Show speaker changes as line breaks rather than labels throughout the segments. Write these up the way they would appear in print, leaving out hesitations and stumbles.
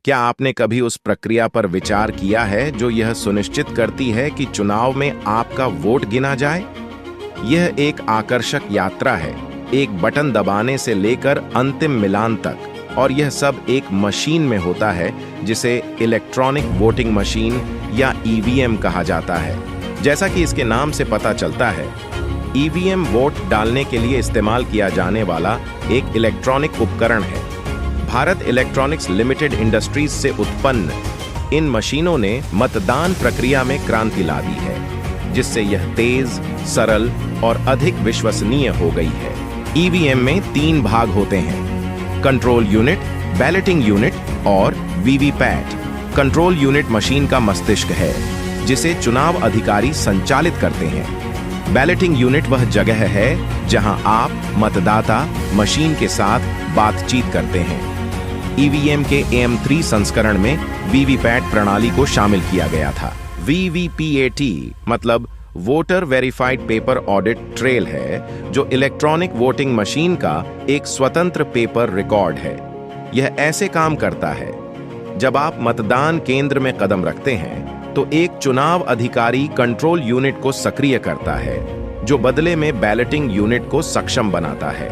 क्या आपने कभी उस प्रक्रिया पर विचार किया है जो यह सुनिश्चित करती है कि चुनाव में आपका वोट गिना जाए? यह एक आकर्षक यात्रा है, एक बटन दबाने से लेकर अंतिम मिलान तक, और यह सब एक मशीन में होता है जिसे इलेक्ट्रॉनिक वोटिंग मशीन या ईवीएम कहा जाता है। जैसा कि इसके नाम से पता चलता है, ईवीएम वोट डालने के लिए इस्तेमाल किया जाने वाला एक इलेक्ट्रॉनिक उपकरण है। भारत इलेक्ट्रॉनिक्स लिमिटेड इंडस्ट्रीज से उत्पन्न इन मशीनों ने मतदान प्रक्रिया में क्रांति ला दी है, जिससे यह तेज, सरल और अधिक विश्वसनीय हो गई है। ईवीएम में 3 भाग होते हैं: कंट्रोल यूनिट, बैलेटिंग यूनिट और वीवीपैट। कंट्रोल यूनिट मशीन का मस्तिष्क है, जिसे चुनाव अधिकारी संचालित करते हैं। बैलेटिंग यूनिट वह जगह है जहां आप मतदाता मशीन के साथ बातचीत करते हैं। ईवीएम के AM3 संस्करण में वीवीपैट प्रणाली को शामिल किया गया था। वीवीपीएटी मतलब voter verified paper audit trail है, जो इलेक्ट्रॉनिक वोटिंग मशीन का एक स्वतंत्र पेपर रिकॉर्ड है। यह ऐसे काम करता है: जब आप मतदान केंद्र में कदम रखते हैं तो एक चुनाव अधिकारी कंट्रोल यूनिट को सक्रिय करता है, जो बदले में बैलेटिंग यूनिट को सक्षम बनाता है।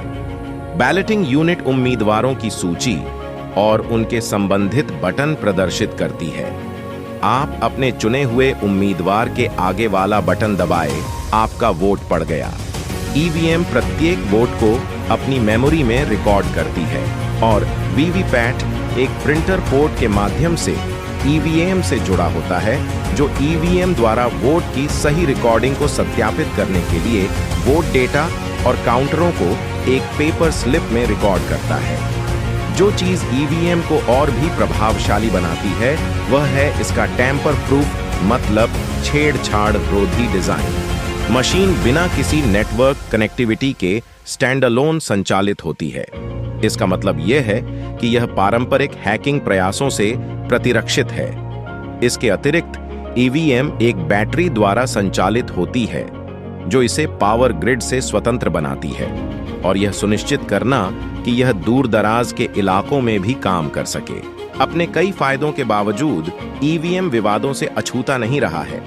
बैलेटिंग यूनिट उम्मीदवारों की सूची और उनके संबंधित बटन प्रदर्शित करती है। आप अपने चुने हुए उम्मीदवार के आगे वाला बटन दबाए, आपका वोट पड़ गया। ईवीएम प्रत्येक वोट को अपनी मेमोरी में रिकॉर्ड करती है और वीवीपैट एक प्रिंटर पोर्ट के माध्यम से ईवीएम से जुड़ा होता है, जो ईवीएम द्वारा वोट की सही रिकॉर्डिंग को सत्यापित करने के लिए वोट डेटा और काउंटरों को एक पेपर स्लिप में रिकॉर्ड करता है। जो चीज ईवीएम को और भी प्रभावशाली बनाती है वह है इसका टैंपर प्रूफ मतलब छेड़छाड़ रोधी डिजाइन। मशीन बिना किसी नेटवर्क कनेक्टिविटी के स्टैंडअलोन संचालित होती है। इसका मतलब यह है कि यह पारंपरिक हैकिंग प्रयासों से प्रतिरक्षित है। इसके अतिरिक्त ईवीएम एक बैटरी द्वारा संचालित होती है, जो इसे पावर ग्रिड से स्वतंत्र बनाती है, और यह सुनिश्चित करना कि यह दूर दराज के इलाकों में भी काम कर सके। अपने कई फायदों के बावजूद ईवीएम विवादों से अछूता नहीं रहा है।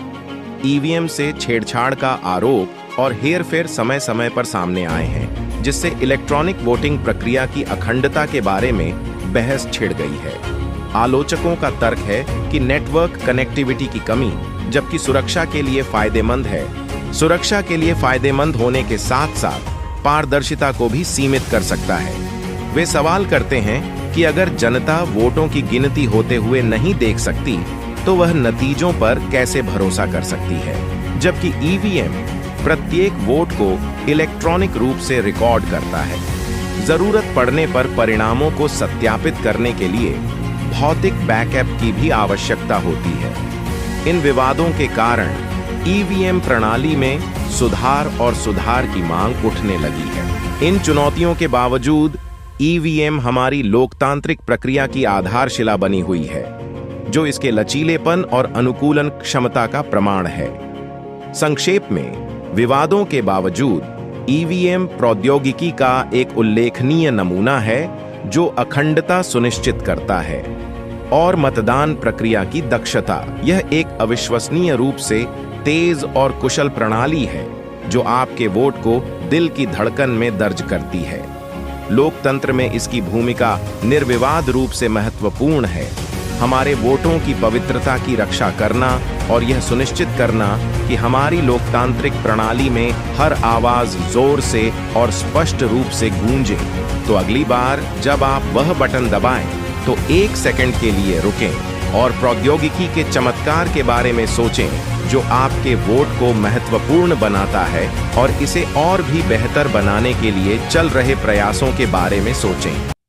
ईवीएम से छेड़छाड़ का आरोप और हेरफेर समय समय पर सामने आए हैं, जिससे इलेक्ट्रॉनिक वोटिंग प्रक्रिया की अखंडता के बारे में बहस छिड़ गई है। आलोचकों का तर्क है कि नेटवर्क कनेक्टिविटी की कमी, जबकि सुरक्षा के लिए फायदेमंद है, सुरक्षा के लिए फायदेमंद होने के साथ साथ पारदर्शिता को भी सीमित कर सकता है। वे सवाल करते हैं कि अगर जनता वोटों की गिनती होते हुए नहीं देख सकती, तो वह नतीजों पर कैसे भरोसा कर सकती है, जबकि ईवीएम प्रत्येक वोट को इलेक्ट्रॉनिक रूप से रिकॉर्ड करता है। जरूरत पड़ने पर परिणामों को सत्यापित करने के लिए भौतिक बैकअप की भी आवश्यकता होती है। इन विवादों के कारण ईवीएम प्रणाली में सुधार की मांग उठने लगी है। इन चुनौतियों के बावजूद ईवीएम हमारी लोकतांत्रिक प्रक्रिया की आधारशिला बनी हुई है, जो इसके लचीलेपन और अनुकूलन क्षमता का प्रमाण है। संक्षेप में, विवादों के बावजूद ईवीएम प्रौद्योगिकी का एक उल्लेखनीय नमूना है जो अखंडता सुनिश्चित करता है और मतदान प्रक्रिया की दक्षता। यह एक अविश्वसनीय रूप से तेज और कुशल प्रणाली है जो आपके वोट को दिल की धड़कन में दर्ज करती है। लोकतंत्र में इसकी भूमिका निर्विवाद रूप से महत्वपूर्ण है। हमारे वोटों की पवित्रता की रक्षा करना और यह सुनिश्चित करना कि हमारी लोकतांत्रिक प्रणाली में हर आवाज जोर से और स्पष्ट रूप से गूंजे। तो अगली बार जब आप वह बटन दबाएं, तो 1 सेकंड के लिए रुकें और प्रौद्योगिकी के चमत्कार के बारे में सोचें जो आपके वोट को महत्वपूर्ण बनाता है, और इसे और भी बेहतर बनाने के लिए चल रहे प्रयासों के बारे में सोचें।